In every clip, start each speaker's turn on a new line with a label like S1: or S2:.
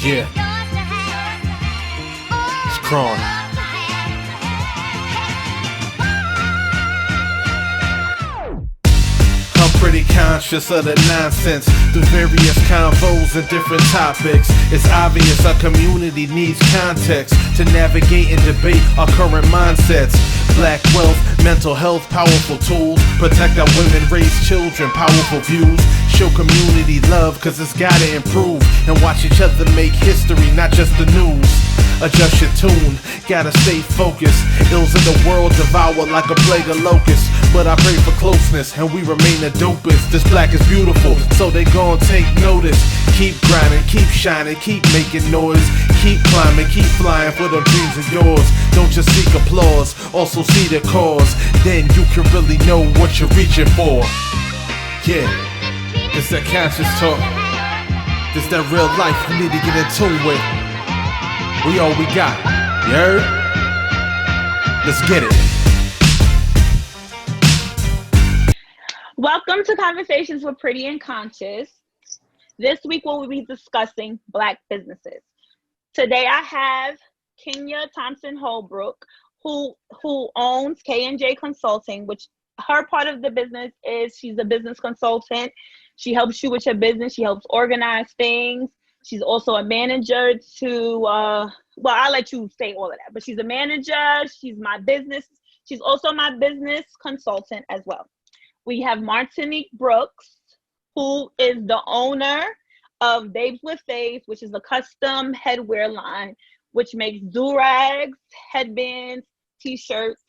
S1: Yeah, it's Kron. I'm pretty conscious of the nonsense through various convos and different topics. It's obvious our community needs context to navigate and debate our current mindsets. Black wealth, mental health, powerful tools. Protect our women, raise children, powerful views. Show community love, cause it's gotta improve. And watch each other make history, not just the news. Adjust your tune, gotta stay focused. Ills in the world devour like a plague of locusts. But I pray for closeness, and we remain the dopest. This black is beautiful, so they gon' take notice. Keep grinding, keep shining, keep making noise. Keep climbing, keep flying for them dreams of yours. Don't just seek applause, also see the cause. Then you can really know what you're reaching for. Yeah, it's that conscious talk. This that real life you need to get in tune with. We all we got, you heard? Let's get it.
S2: Welcome to Conversations with Pretty and Conscious. This week we'll be discussing Black businesses. Today I have Kenya Thompson Holbrook, who owns KandJ Consulting, which her part of the business is she's a business consultant. She helps you with your business. She helps organize things. She's also a manager to, well, I'll let you say all of that, but she's a manager. She's also my business consultant as well. We have Martinique Brooks, who is the owner of Babes with Fades, which is a custom headwear line, which makes do-rags, headbands, t-shirts.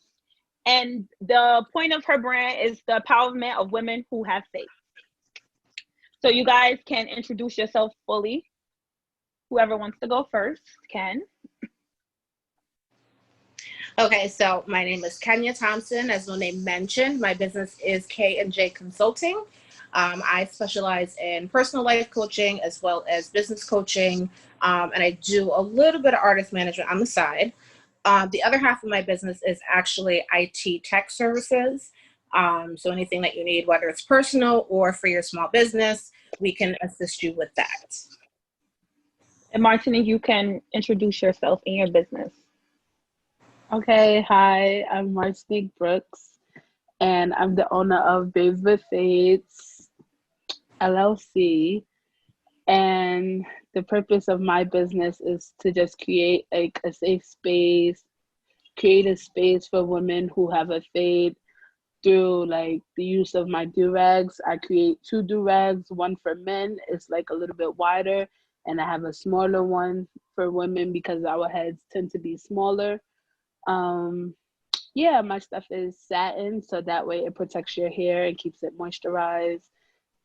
S2: And the point of her brand is the empowerment of women who have faith. So you guys can introduce yourself fully. Whoever wants to go first can.
S3: Okay, so my name is Kenya Thompson. As the name mentioned, my business is KandJ Consulting. I specialize in personal life coaching as well as business coaching, and I do a little bit of artist management on the side. The other half of my business is actually IT tech services. So anything that you need, whether it's personal or for your small business, we can assist you with that.
S2: And Martinique, you can introduce yourself and your business.
S4: Okay, hi, I'm Martinique Brooks, and I'm the owner of Babes with Fades LLC. And the purpose of my business is to just create like a safe space, create a space for women who have a fade through like the use of my do-rags. I create 2 do-rags, one for men, it's like a little bit wider, and I have a smaller one for women because our heads tend to be smaller. Yeah, my stuff is satin, so that way it protects your hair and keeps it moisturized.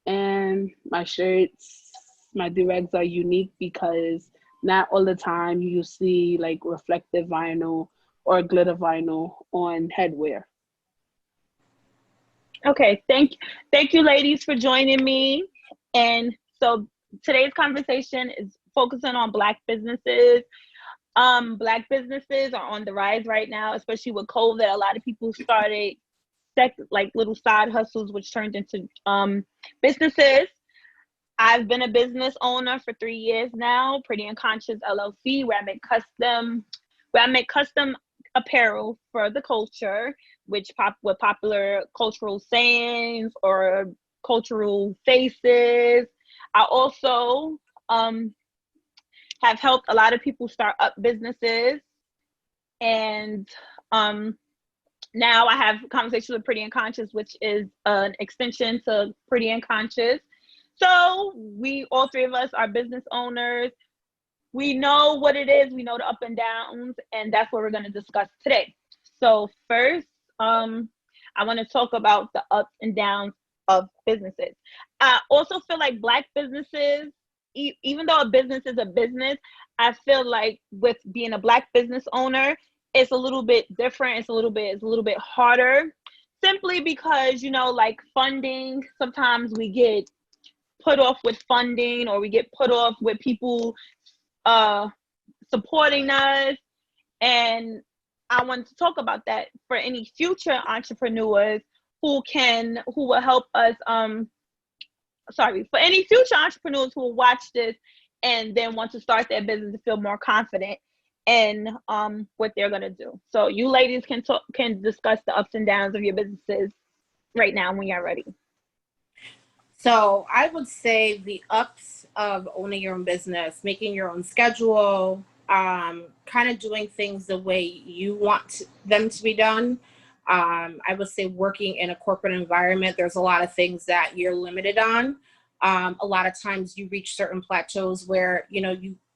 S4: And my shirts, my do-rags are unique because not all the time you see like reflective vinyl or glitter vinyl on headwear.
S2: Okay, thank you ladies for joining me. And so today's conversation is focusing on Black businesses. Black businesses are on the rise right now, especially with COVID. A lot of people started like little side hustles, which turned into businesses. I've been a business owner for 3 years now, Pretty and Conscious LLC, where I make custom apparel for the culture, with popular cultural sayings or cultural faces. I also have helped a lot of people start up businesses, and now I have Conversations with Pretty and Conscious, which is an extension to Pretty and Conscious. So we, all 3 of us, are business owners. We know what it is, we know the up and downs, and that's what we're going to discuss today. So first, I want to talk about the ups and downs of businesses. I also feel like Black businesses, even though a business is a business, I feel like with being a Black business owner, it's a little bit different. It's a little bit harder, simply because, you know, like funding, sometimes we get put off with funding, or we get put off with people supporting us. And I want to talk about that for any future entrepreneurs who will help us, for any future entrepreneurs who will watch this and then want to start their business to feel more confident in what they're gonna do. So you ladies can discuss the ups and downs of your businesses right now when you're ready.
S3: So I would say the ups of owning your own business, making your own schedule, kind of doing things the way you want them to be done. I would say working in a corporate environment, there's a lot of things that you're limited on. A lot of times you reach certain plateaus where,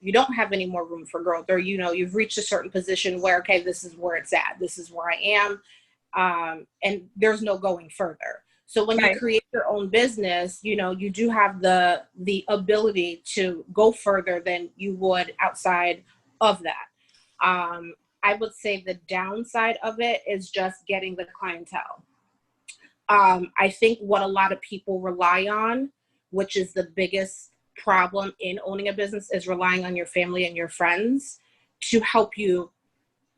S3: you don't have any more room for growth, or, you've reached a certain position where, okay, this is where it's at. This is where I am. And there's no going further. So when you create your own business, you do have the ability to go further than you would outside of that. I would say the downside of it is just getting the clientele. I think what a lot of people rely on, which is the biggest problem in owning a business, is relying on your family and your friends to help you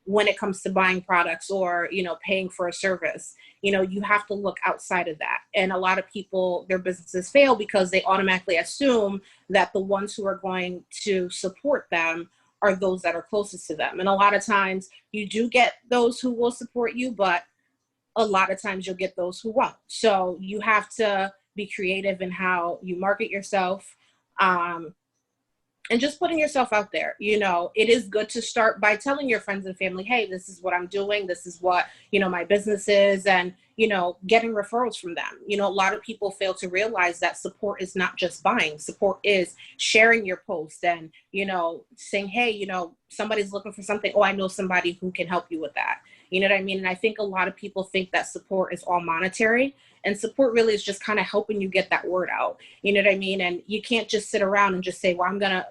S3: when it comes to buying products or, paying for a service. You have to look outside of that. And a lot of people, their businesses fail because they automatically assume that the ones who are going to support them are those that are closest to them. And a lot of times you do get those who will support you, but a lot of times you'll get those who won't. So you have to be creative in how you market yourself. And just putting yourself out there. It is good to start by telling your friends and family, hey, this is what I'm doing. This is what, my business is, and, getting referrals from them. A lot of people fail to realize that support is not just buying. Support is sharing your post and, saying, hey, somebody's looking for something. Oh, I know somebody who can help you with that. You know what I mean? And I think a lot of people think that support is all monetary, and support really is just kind of helping you get that word out. You know what I mean? And you can't just sit around and just say, well, I'm going to,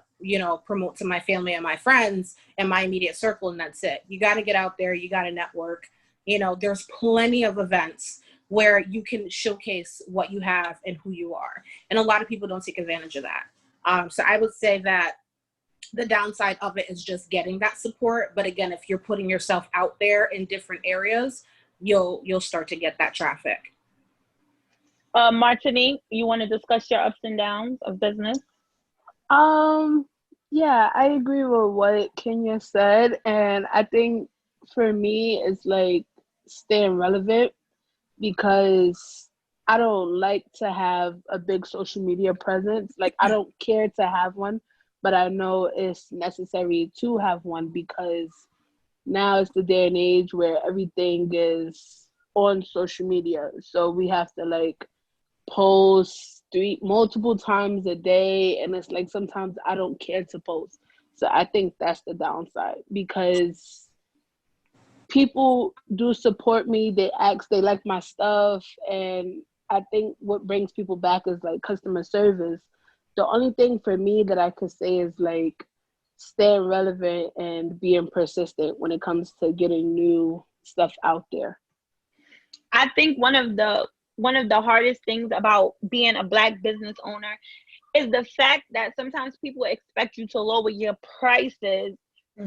S3: promote to my family and my friends and my immediate circle, and that's it. You got to get out there. You got to network. There's plenty of events where you can showcase what you have and who you are. And a lot of people don't take advantage of that. So I would say that the downside of it is just getting that support. But again, if you're putting yourself out there in different areas, you'll start to get that traffic.
S2: Martinique, you want to discuss your ups and downs of business?
S4: Yeah, I agree with what Kenya said. And I think for me, it's like staying relevant, because I don't like to have a big social media presence. Like, I don't care to have one, but I know it's necessary to have one, because now it's the day and age where everything is on social media. So we have to post multiple times a day, and it's like sometimes I don't care to post. So I think that's the downside, because people do support me. They like my stuff, and I think what brings people back is customer service. The only thing for me that I could say is staying relevant and being persistent when it comes to getting new stuff out there.
S2: I think one of the hardest things about being a Black business owner is the fact that sometimes people expect you to lower your prices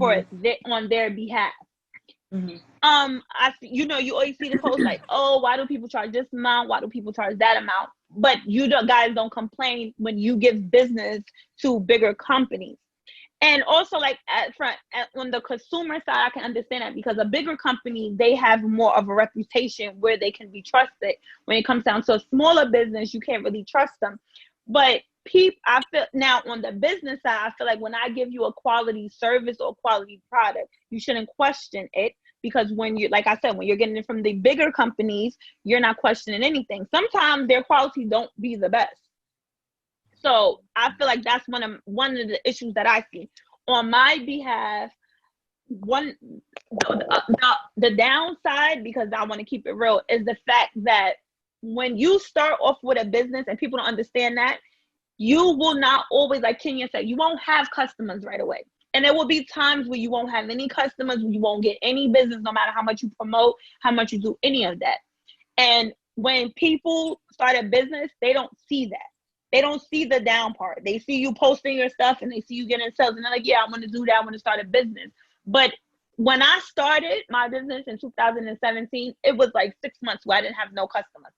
S2: on their behalf. Mm-hmm. You always see the post oh, why do people charge this amount? Why do people charge that amount? But guys don't complain when you give business to bigger companies. And also, on the consumer side, I can understand that, because a bigger company, they have more of a reputation where they can be trusted. When it comes down to a smaller business, you can't really trust them. But I feel now on the business side, I feel like when I give you a quality service or quality product, you shouldn't question it, because when like I said, when you're getting it from the bigger companies, you're not questioning anything. Sometimes their quality don't be the best. So I feel like that's one of the issues that I see on my behalf. The downside, because I want to keep it real, is the fact that when you start off with a business and people don't understand that, you will not always, like Kenya said, you won't have customers right away. And there will be times where you won't have any customers, you won't get any business, no matter how much you promote, how much you do any of that. And when people start a business, they don't see that. They don't see the down part. They see you posting your stuff and they see you getting sales, and they're like, yeah, I want to do that. I want to start a business. But when I started my business in 2017, it was 6 months where I didn't have no customers.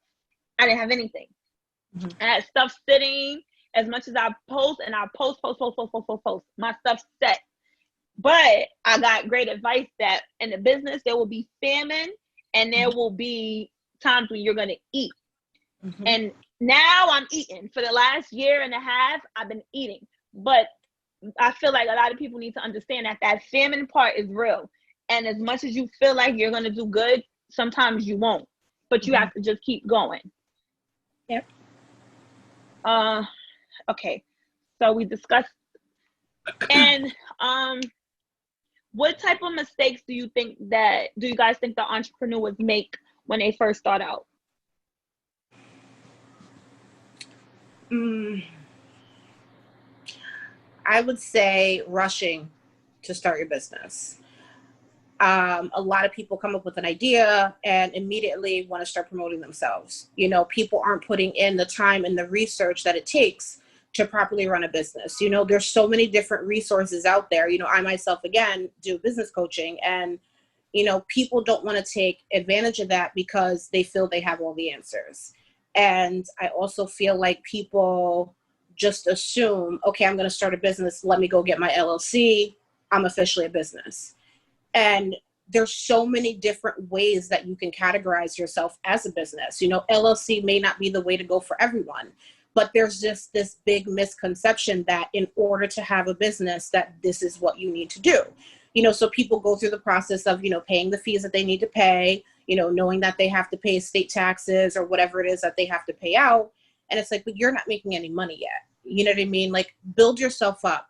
S2: I didn't have anything. Mm-hmm. I had stuff sitting. as much as I post and I post, my stuff's set. But I got great advice that in the business, there will be famine and there will be times when you're going to eat. Mm-hmm. And now I'm eating. For the last year and a half, I've been eating. But I feel like a lot of people need to understand that famine part is real. And as much as you feel like you're going to do good, sometimes you won't. But you have to just keep going.
S3: Yep.
S2: Okay. So we discussed. And what type of mistakes do you guys think the entrepreneurs make when they first start out?
S3: I would say rushing to start your business. A lot of people come up with an idea and immediately want to start promoting themselves. You know, people aren't putting in the time and the research that it takes to properly run a business. You know, there's so many different resources out there. You know, I myself, again, do business coaching, and, you know, people don't want to take advantage of that because they feel they have all the answers. And I also feel like people just assume, okay, I'm going to start a business. Let me go get my LLC. I'm officially a business. And there's so many different ways that you can categorize yourself as a business. You know, LLC may not be the way to go for everyone, but there's just this big misconception that in order to have a business, that this is what you need to do. You know, so people go through the process of, you know, paying the fees that they need to pay, you know, knowing that they have to pay state taxes or whatever it is that they have to pay out. And it's like, but you're not making any money yet. You know what I mean? Like, build yourself up,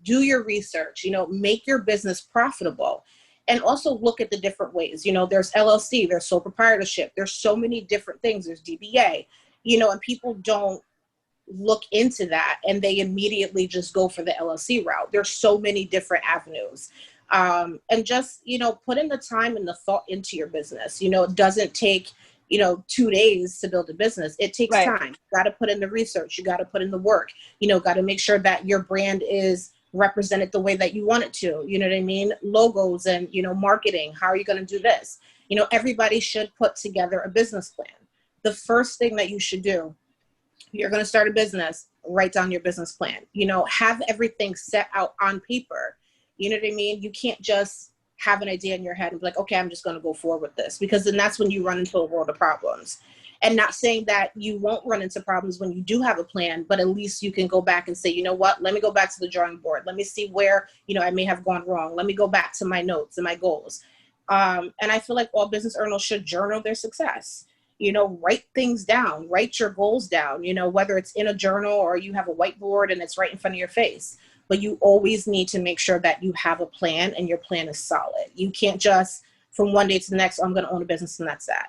S3: do your research, you know, make your business profitable. And also look at the different ways. You know, there's LLC, there's sole proprietorship, there's so many different things, there's DBA, you know, and people don't look into that and they immediately just go for the LLC route. There's so many different avenues. And just, you know, put in the time and the thought into your business. You know, it doesn't take, you know, 2 days to build a business. It takes time. You got to put in the research. You got to put in the work, you know, got to make sure that your brand is represented the way that you want it to, you know what I mean? Logos and, you know, marketing. How are you going to do this? You know, everybody should put together a business plan. The first thing that you should do, you're going to start a business, write down your business plan, you know, have everything set out on paper. You know what I mean? You can't just have an idea in your head and be like, okay, I'm just going to go forward with this, because then that's when you run into a world of problems. And not saying that you won't run into problems when you do have a plan, but at least you can go back and say, you know what, let me go back to the drawing board. Let me see where, you know, I may have gone wrong. Let me go back to my notes and my goals. And I feel like all business owners should journal their success. You know, write things down, write your goals down, you know, whether it's in a journal or you have a whiteboard and it's right in front of your face. But you always need to make sure that you have a plan and your plan is solid. You can't just from one day to the next, I'm going to own a business and that's that.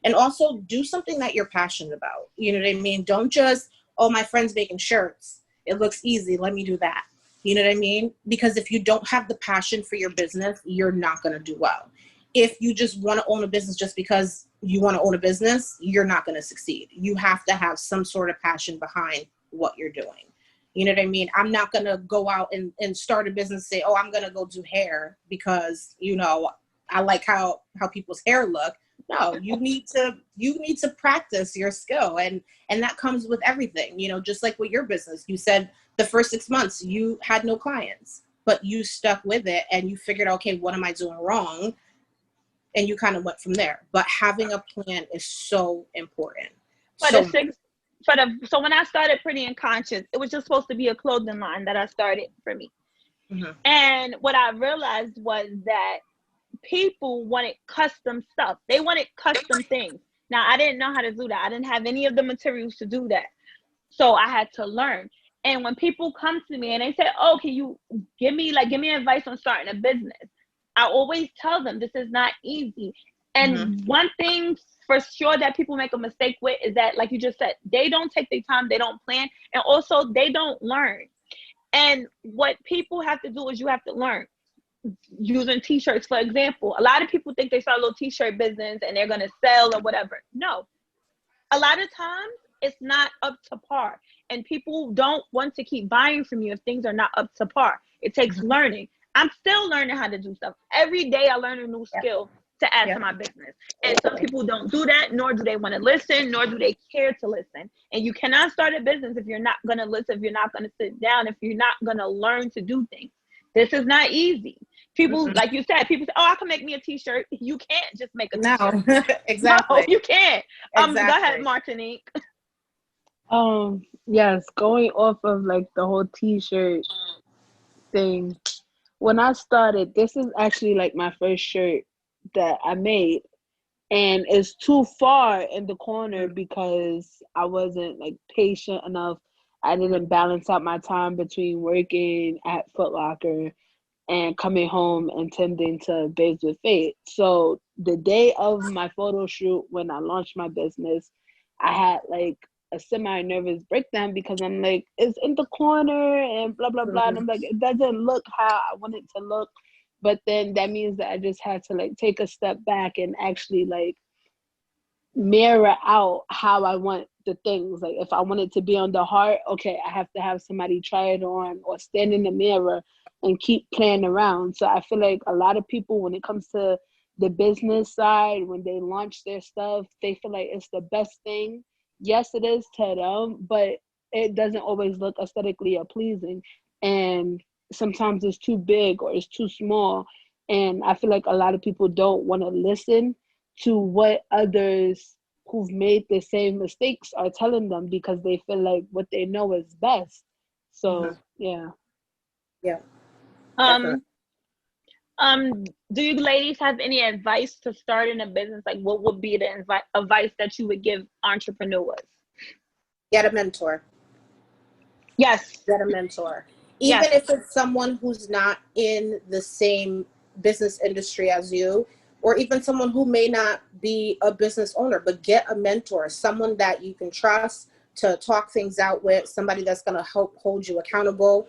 S3: And also do something that you're passionate about. You know what I mean? Don't just, oh, my friend's making shirts. It looks easy. Let me do that. You know what I mean? Because if you don't have the passion for your business, you're not going to do well. If you just want to own a business just because you want to own a business, you're not going to succeed. You have to have some sort of passion behind what you're doing. You know what I mean? I'm not going to go out and start a business and say, oh, I'm going to go do hair because, you know, I like how people's hair look. No, you need to practice your skill. And that comes with everything, you know, just like with your business. You said the first 6 months you had no clients, but you stuck with it and you figured, okay, what am I doing wrong? And you kind of went from there. But having a plan is so important.
S2: So when I started Pretty and Conscious, it was just supposed to be a clothing line that I started for me. Mm-hmm. And what I realized was that people wanted custom stuff. They wanted custom things. Now, I didn't know how to do that. I didn't have any of the materials to do that. So I had to learn. And when people come to me and they say, oh, can you give me advice on starting a business? I always tell them this is not easy. And one thing for sure that people make a mistake with is that, like you just said, they don't take their time, they don't plan, and also they don't learn. And what people have to do is you have to learn. Using t-shirts, for example, a lot of people think they start a little t-shirt business and they're going to sell or whatever. No, a lot of times it's not up to par, and people don't want to keep buying from you if things are not up to par. It takes learning. I'm still learning how to do stuff every day. I learn a new skill. to add to my business. And some people don't do that, nor do they want to listen, nor do they care to listen. And you cannot start a business if you're not going to listen, if you're not going to sit down, if you're not going to learn to do things. This is not easy. People, like you said, people say, oh, I can make me a t-shirt. You can't just make a t-shirt.
S3: No, exactly.
S2: No, you can't.
S3: Exactly.
S2: Go ahead, Martinique.
S4: Yes, going off of like the whole t-shirt thing. When I started, this is actually like my first shirt that I made, and it's too far in the corner because I wasn't like patient enough. I didn't balance out my time between working at Foot Locker and coming home and tending to Babes with Faith. So the day of my photo shoot, when I launched my business, I had like a semi-nervous breakdown because I'm like, it's in the corner and blah, blah, blah. And I'm like, it doesn't look how I want it to look. But then that means that I just had to like take a step back and actually like mirror out how I want the things. Like if I want it to be on the heart, okay, I have to have somebody try it on or stand in the mirror and keep playing around. So I feel like a lot of people, when it comes to the business side, when they launch their stuff, they feel like it's the best thing. Yes, it is to them, but it doesn't always look aesthetically pleasing. And sometimes it's too big or it's too small. And I feel like a lot of people don't want to listen to what others who've made the same mistakes are telling them because they feel like what they know is best. So, yeah.
S2: Do you ladies have any advice to starting a business? Like, what would be the advice that you would give entrepreneurs?
S3: Get a mentor.
S2: Yes.
S3: Get a mentor. Even if it's someone who's not in the same business industry as you, or even someone who may not be a business owner, but get a mentor, someone that you can trust to talk things out with, somebody that's going to help hold you accountable.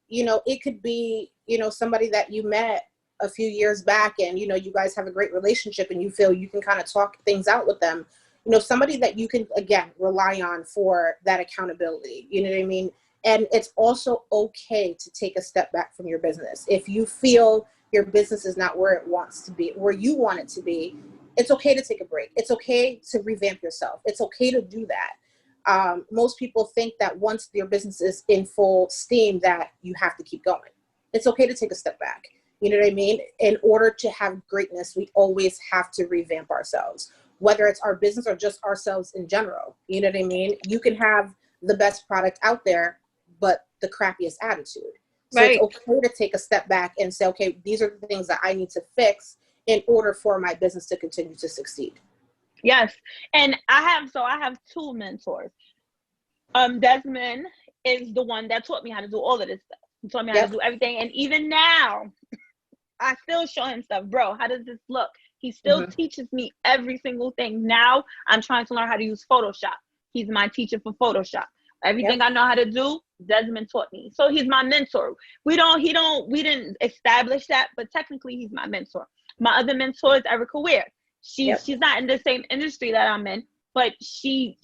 S3: It could be, somebody that you met a few years back and, you guys have a great relationship and you feel you can kind of talk things out with them. Somebody that you can, again, rely on for that accountability. You know what I mean? And it's also okay to take a step back from your business. If you feel your business is not where it wants to be, where you want it to be, it's okay to take a break. It's okay to revamp yourself. It's okay to do that. Most people think that once your business is in full steam that you have to keep going. It's okay to take a step back. You know what I mean? In order to have greatness, we always have to revamp ourselves, whether it's our business or just ourselves in general. You know what I mean? You can have the best product out there, but the crappiest attitude. So It's okay to take a step back and say, okay, these are the things that I need to fix in order for my business to continue to succeed.
S2: Yes. And I have two mentors. Desmond is the one that taught me how to do all of this stuff. He taught me how to do everything. And even now, I still show him stuff. Bro, how does this look? He still teaches me every single thing. Now I'm trying to learn how to use Photoshop. He's my teacher for Photoshop. Everything I know how to do, Desmond taught me. So he's my mentor. We didn't establish that, but technically he's my mentor. My other mentor is Erica Ware. She's not in the same industry that I'm in, but she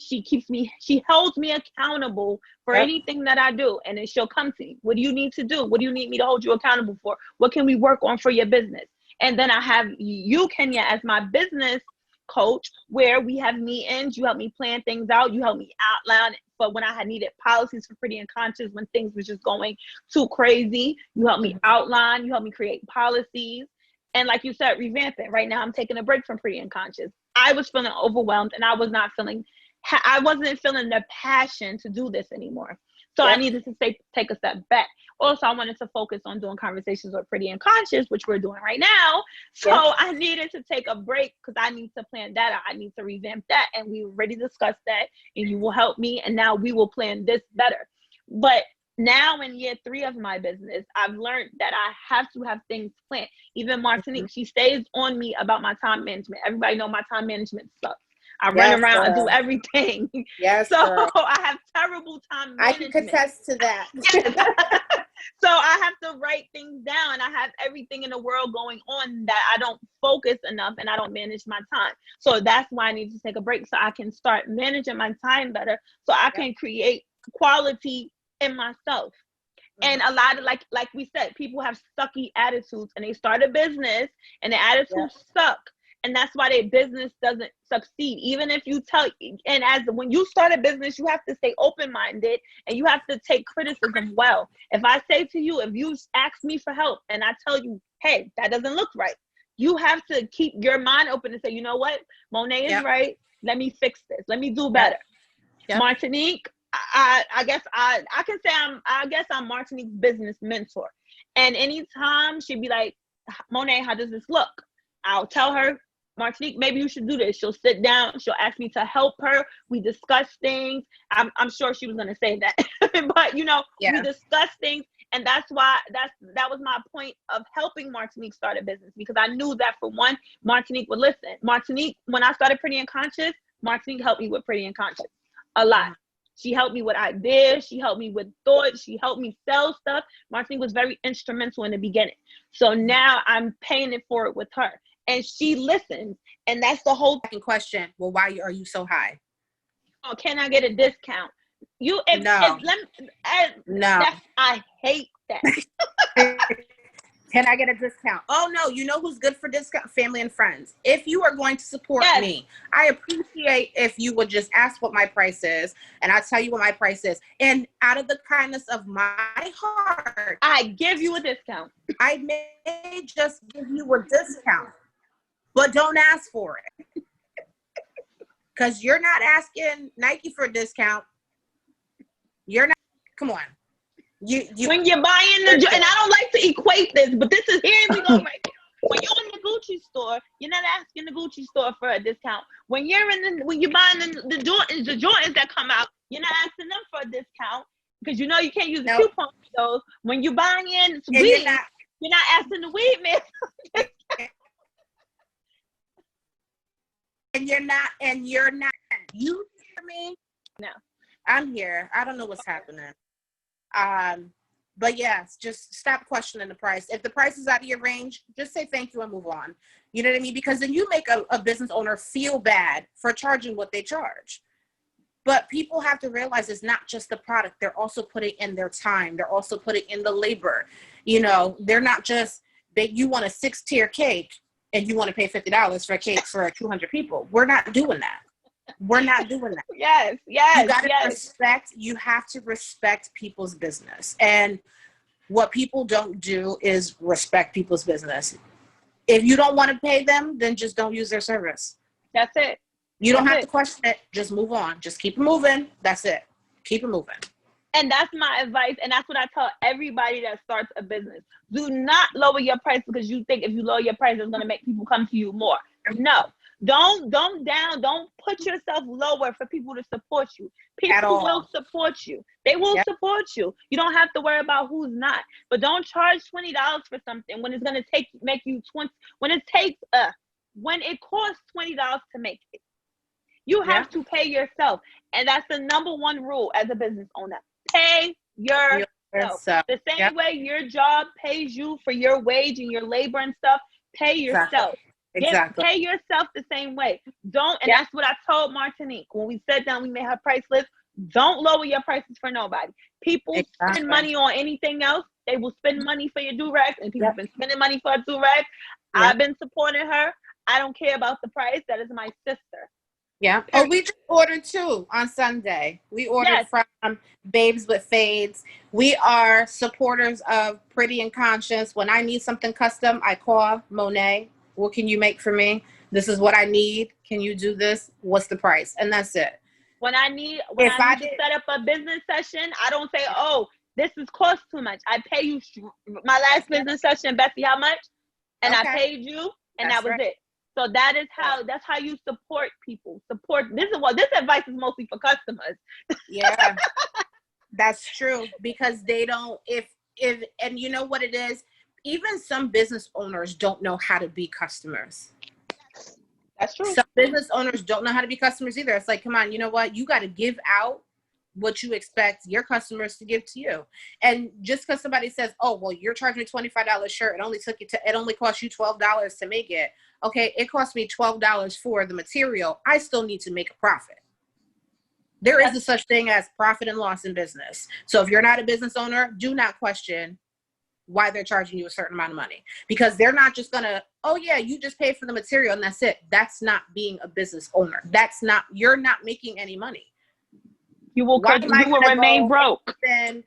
S2: holds me accountable for anything that I do. And then she'll come to me. What do you need to do? What do you need me to hold you accountable for? What can we work on for your business? And then I have you, Kenya, as my business coach, where we have meetings. You help me plan things out. You help me outline. But when I had needed policies for Pretty and Conscious, when things were just going too crazy, you help me outline. You help me create policies. And like you said, revamp it. Right now, I'm taking a break from Pretty and Conscious. I was feeling overwhelmed, and I wasn't feeling the passion to do this anymore. So I needed to take a step back. Also, I wanted to focus on doing conversations with Pretty and Conscious, which we're doing right now. So I needed to take a break because I need to plan that out. I need to revamp that. And we already discussed that, and you will help me. And now we will plan this better. But now in year 3 of my business, I've learned that I have to have things planned. Even Martinique, she stays on me about my time management. Everybody know my time management sucks. I run around and do everything.
S3: Yes,
S2: so I have terrible time management.
S3: I can contest to that.
S2: So I have to write things down. I have everything in the world going on that I don't focus enough and I don't manage my time. So that's why I need to take a break so I can start managing my time better so I can create quality in myself. And a lot of, like we said, people have sucky attitudes, and they start a business and the attitudes suck. And that's why their business doesn't succeed. Even if you and when you start a business, you have to stay open-minded and you have to take criticism well. If I say to you, if you ask me for help and I tell you, hey, that doesn't look right, you have to keep your mind open and say, you know what, Monet is right. Let me fix this. Let me do better. Martinique, I guess I can say I'm Martinique's business mentor. And anytime she'd be like, Monet, how does this look? I'll tell her, Martinique, maybe you should do this. She'll sit down. She'll ask me to help her. We discuss things. I'm sure she was going to say that, but we discuss things. And that's why that was my point of helping Martinique start a business, because I knew that, for one, Martinique would listen. Martinique, when I started Pretty and Conscious, Martinique helped me with Pretty and Conscious a lot. She helped me with ideas. She helped me with thoughts. She helped me sell stuff. Martinique was very instrumental in the beginning. So now I'm paying it forward with her. And she listens. And that's the whole
S3: question. Well, why are you so high?
S2: Oh, can I get a discount? No. I hate that.
S3: Can I get a discount? Oh, no. You know who's good for discount? Family and friends. If you are going to support me, I appreciate if you would just ask what my price is, and I'll tell you what my price is. And out of the kindness of my heart,
S2: I give you a discount.
S3: I may just give you a discount, but don't ask for it. Because you're not asking Nike for a discount. You're not. Come on. You
S2: when you're buying and I don't like to equate this, but this is, here we go right here. When you're in the Gucci store, you're not asking the Gucci store for a discount. When you're buying the Jordans that come out, you're not asking them for a discount, because you can't use a coupon for those. When you're buying in weed, you're not asking the weed man.
S3: And you're not. You hear me?
S2: No.
S3: I'm here. I don't know what's happening. But yes, just stop questioning the price. If the price is out of your range, just say thank you and move on. You know what I mean? Because then you make a business owner feel bad for charging what they charge. But people have to realize it's not just the product. They're also putting in their time. They're also putting in the labor. They're not just, you want a 6-tier cake and you want to pay $50 for a cake for 200 people. We're not doing that. We're not doing that.
S2: Yes.
S3: You got to respect. You have to respect people's business. And what people don't do is respect people's business. If you don't want to pay them, then just don't use their service.
S2: That's it.
S3: You don't have to question it. Just move on. Just keep it moving. That's it. Keep it moving.
S2: And that's my advice. And that's what I tell everybody that starts a business. Do not lower your price because you think if you lower your price, it's going to make people come to you more. No. Don't put yourself lower for people to support you. People will support you. They will support you. You don't have to worry about who's not. But don't charge $20 for something when it's gonna make you 20. When it costs $20 to make it, you have to pay yourself, and that's the number one rule as a business owner. Pay yourself. The same way your job pays you for your wage and your labor and stuff. Pay yourself.
S3: Exactly.
S2: Pay yourself the same way. That's what I told Martinique when we sat down. We made her price list. Don't lower your prices for nobody. People spend money on anything else. They will spend money for your do-rags, and people have been spending money for a do-rag. I've been supporting her. I don't care about the price. That is my sister.
S3: Yeah. Oh, we just ordered 2 on Sunday. We ordered from Babes with Fades. We are supporters of Pretty and Conscious. When I need something custom, I call Monet. What can you make for me? This is what I need. Can you do this? What's the price? And that's it.
S2: When I need to set up a business session, I don't say, oh, this is cost too much. I pay you. My last business session, Bessie, how much? And I paid you, and that was it. So that's how you support people. This advice is mostly for customers.
S3: Yeah, that's true, because they don't, and you know what it is? Even some business owners don't know how to be customers.
S2: That's true.
S3: Some business owners don't know how to be customers either. It's like, come on, you know what? You got to give out what you expect your customers to give to you. And just because somebody says, oh, well, you're charging me $25 shirt, it only cost you $12 to make it. Okay, it cost me $12 for the material. I still need to make a profit. There is a such thing as profit and loss in business. So if you're not a business owner, do not question why they're charging you a certain amount of money, because they're not just gonna, oh yeah, you just pay for the material and that's it. That's not being a business owner. You're not making any money.
S2: You will remain broke.
S3: Spend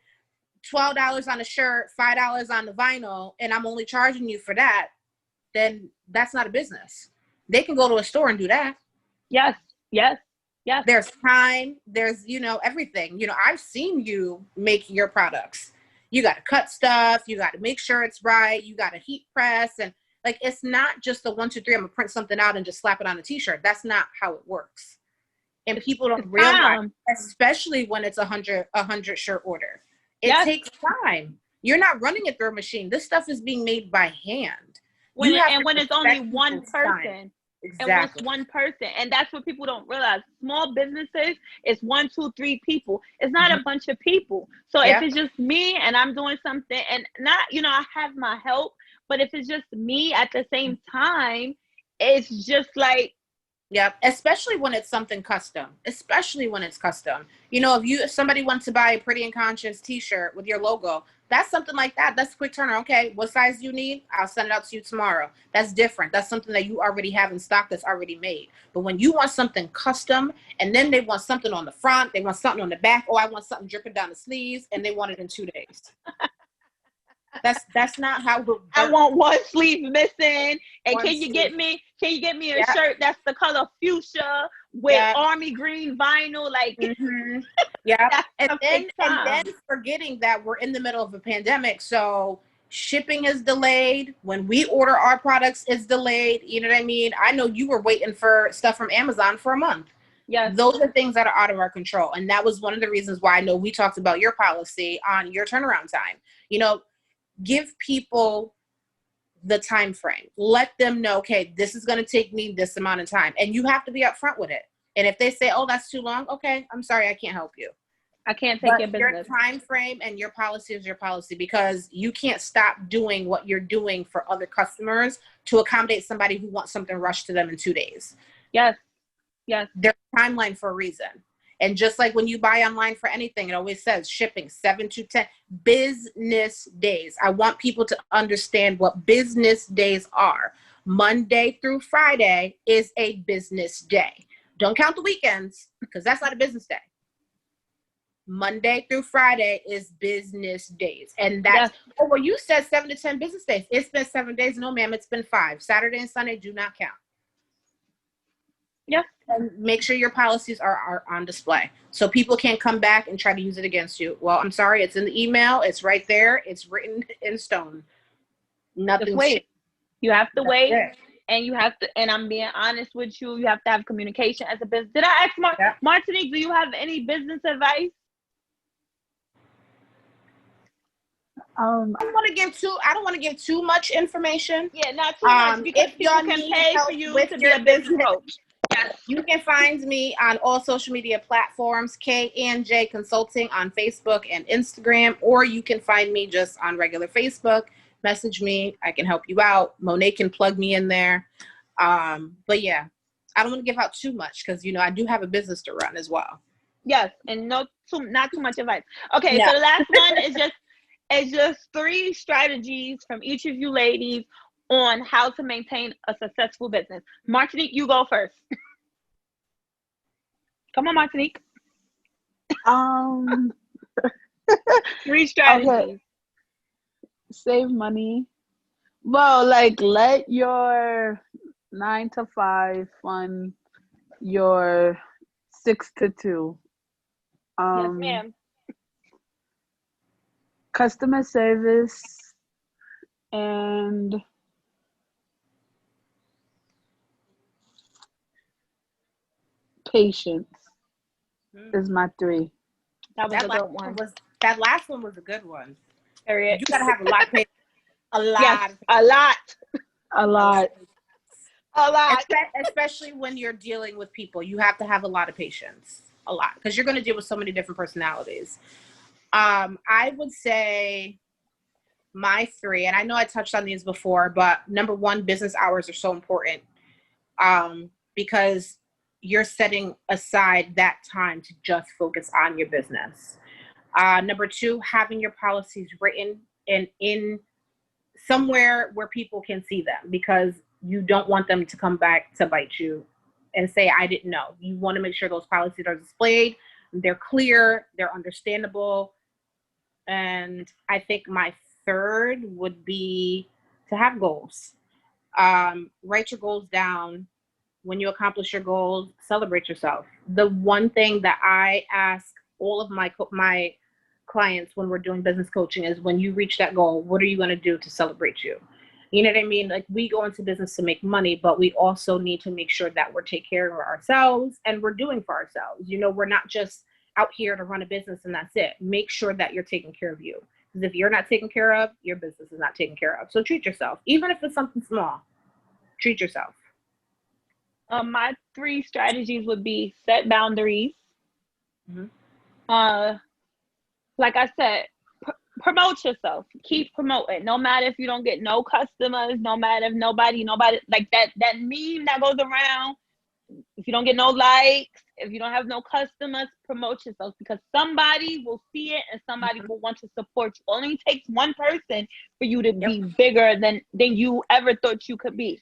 S3: $12 on a shirt, $5 on the vinyl, and I'm only charging you for that. Then that's not a business. They can go to a store and do that.
S2: Yes.
S3: There's time, there's, everything. I've seen you make your products. You got to cut stuff. You got to make sure it's right. You got to heat press. And like, it's not just a 1, 2, 3, I'm going to print something out and just slap it on a t-shirt. That's not how it works. And people don't realize, especially when it's a 100 shirt order. It takes time. You're not running it through a machine. This stuff is being made by hand.
S2: When it's only one person.
S3: Exactly.
S2: And with one person. And that's what people don't realize. Small businesses, it's 1, 2, 3 people. It's not a bunch of people. So if it's just me and I'm doing something and not, I have my help, but if it's just me at the same time, it's just like.
S3: Yeah, especially when it's something custom. If somebody wants to buy a Pretty and Conscious t-shirt with your logo, that's something like that. That's a quick turnaround. Okay, what size do you need? I'll send it out to you tomorrow. That's different. That's something that you already have in stock that's already made. But when you want something custom and then they want something on the front, they want something on the back, I want something dripping down the sleeves, and they want it in 2 days. That's not how we're.
S2: I want one sleeve missing. And can you get me a shirt that's the color fuchsia with army green vinyl? Like,
S3: yeah. And then forgetting that we're in the middle of a pandemic, so shipping is delayed. When we order our products, it's delayed. You know what I mean? I know you were waiting for stuff from Amazon for a month.
S2: Yeah,
S3: those are things that are out of our control, and that was one of the reasons why I know we talked about your policy on your turnaround time. Give people the time frame. Let them know, okay, this is going to take me this amount of time, and you have to be upfront with it. And if they say, oh, that's too long, okay, I'm sorry, I can't help you.
S2: I can't take your business.
S3: Your time frame and your policy is your policy, because you can't stop doing what you're doing for other customers to accommodate somebody who wants something rushed to them in 2 days.
S2: Yes.
S3: There's a timeline for a reason. And just like when you buy online for anything, it always says shipping 7 to 10 business days. I want people to understand what business days are. Monday through Friday is a business day. Don't count the weekends, because that's not a business day. Monday through Friday is business days. And that's, you said 7 to 10 business days. It's been 7 days. No, ma'am, it's been 5. Saturday and Sunday do not count.
S2: Yeah.
S3: And make sure your policies are on display so people can't come back and try to use it against you. Well, I'm sorry, it's in the email. It's right there. It's written in stone. Nothing.
S2: Just wait. You have to wait. And you have to, and I'm being honest with you, you have to have communication as a business. Did I ask Martinique, do you have any business advice?
S3: I don't want to give too much information.
S2: Yeah, not too much, because people can pay for you to be a business coach.
S3: Yes. You can find me on all social media platforms, KandJ Consulting on Facebook and Instagram, or you can find me just on regular Facebook. Message me. I can help you out. Monet can plug me in there. But yeah, I don't want to give out too much, because, I do have a business to run as well.
S2: Yes, and not too much advice. Okay, so the last one is just 3 strategies from each of you ladies on how to maintain a successful business. Martinique, you go first. Come on, Martinique. 3 strategies.
S4: Okay. Save money. Well, let your 9 to 5 fund your 6 to 2.
S2: Yes, ma'am.
S4: Customer service and patience is my 3.
S2: That was a good one.
S3: That last one was a good one.
S2: Period.
S3: You gotta have a lot of patience. A lot. Especially when you're dealing with people, you have to have a lot of patience. A lot, because you're going to deal with so many different personalities. I would say my 3, and I know I touched on these before, but number 1, business hours are so important, because you're setting aside that time to just focus on your business. Number two, having your policies written and in somewhere where people can see them, because you don't want them to come back to bite you and say, I didn't know. You want to make sure those policies are displayed, they're clear, they're understandable. And I think my third would be to have goals. Write your goals down. When you accomplish your goals, celebrate yourself. The one thing that I ask all of my clients when we're doing business coaching is, when you reach that goal, what are you going to do to celebrate you? You know what I mean? Like, we go into business to make money, but we also need to make sure that we're taking care of ourselves and we're doing for ourselves. You know, we're not just out here to run a business and that's it. Make sure that you're taking care of you. Because if you're not taken care of, your business is not taken care of. So treat yourself, even if it's something small. Treat yourself.
S2: My 3 strategies would be set boundaries.
S3: Mm-hmm.
S2: Like I said, promote yourself. Keep promoting. No matter if you don't get no customers, no matter if nobody, like that meme that goes around. If you don't get no likes, if you don't have no customers, promote yourself, because somebody will see it and somebody will want to support you. Only takes one person for you to be bigger than you ever thought you could be.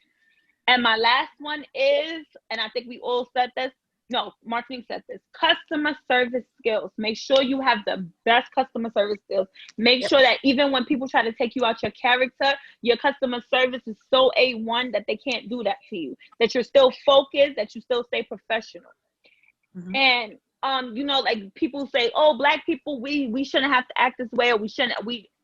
S2: And my last one is, and I think we all said this, no, Martinique said this, customer service skills. Make sure you have the best customer service skills. Make sure that even when people try to take you out your character, your customer service is so A1 that they can't do that to you. That you're still focused, that you still stay professional. Mm-hmm. And you know, like people say, oh, Black people, we shouldn't have to act this way, or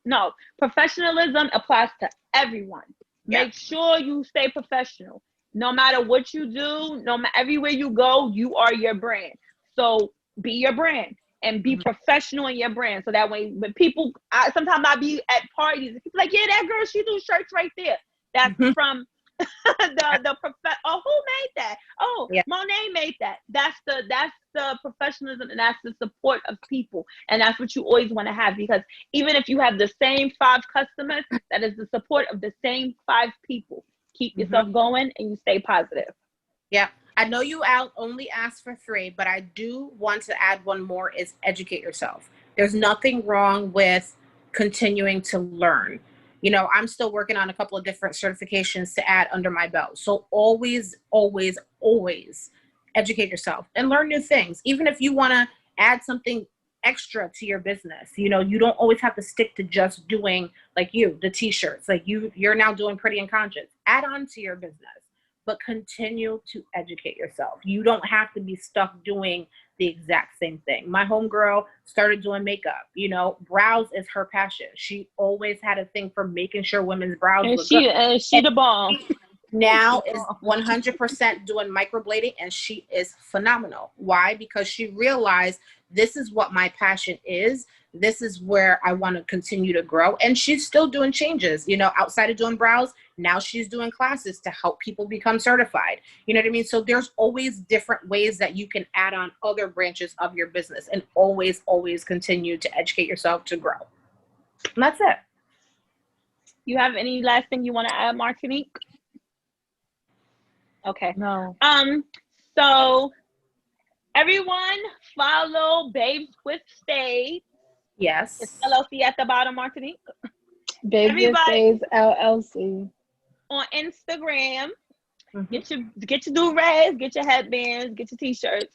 S2: no, professionalism applies to everyone. Make sure you stay professional. No matter what you do, everywhere you go, you are your brand. So be your brand and be professional in your brand. So that way, when people, sometimes I'll be at parties and people like, yeah, that girl, she do shirts right there. That's from who made that? Oh, Monet made that. That's the professionalism, and that's the support of people. And that's what you always want to have, because even if you have the same 5 customers, that is the support of the same 5 people. Keep yourself going and you stay positive.
S3: Yeah. I know you only asked for 3, but I do want to add one more, is educate yourself. There's nothing wrong with continuing to learn. You know, I'm still working on a couple of different certifications to add under my belt. So always, always, always educate yourself and learn new things. Even if you want to add something extra to your business, you know, you don't always have to stick to just doing like the t-shirts, like you're now doing Pretty and Conscious. Add on to your business, but continue to educate yourself. You don't have to be stuck doing the exact same thing. My homegirl started doing makeup. You know, brows is her passion. She always had a thing for making sure women's brows look good.
S2: And she the bomb.
S3: Now is 100% doing microblading, and she is phenomenal. Why? Because she realized, this is what my passion is. This is where I want to continue to grow. And she's still doing changes, you know, outside of doing brows. Now she's doing classes to help people become certified. You know what I mean? So there's always different ways that you can add on other branches of your business, and always, always continue to educate yourself to grow. And that's it.
S2: You have any last thing you want to add, Martinique? Okay.
S4: No.
S2: So everyone follow Babes with Fades.
S3: Yes.
S2: It's LLC at the bottom, Martinique.
S4: Babes with Fades LLC.
S2: On Instagram. Get your do-rags, get your headbands, get your t-shirts,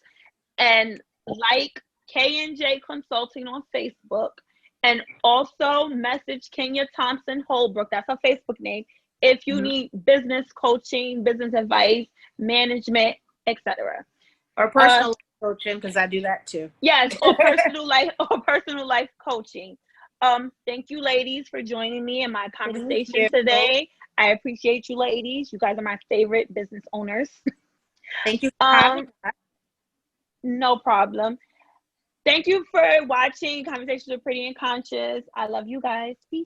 S2: and like KandJ Consulting on Facebook. And also message Kenya Thompson Holbrook. That's her Facebook name. If you need business coaching, business advice, management, etc.
S3: Or personal coaching, because I do that too.
S2: Yes, or personal life coaching. Thank you, ladies, for joining me in my conversation today. I appreciate you, ladies. You guys are my favorite business owners.
S3: Thank you for having us.
S2: No problem. Thank you for watching Conversations with Pretty and Conscious. I love you guys. Peace.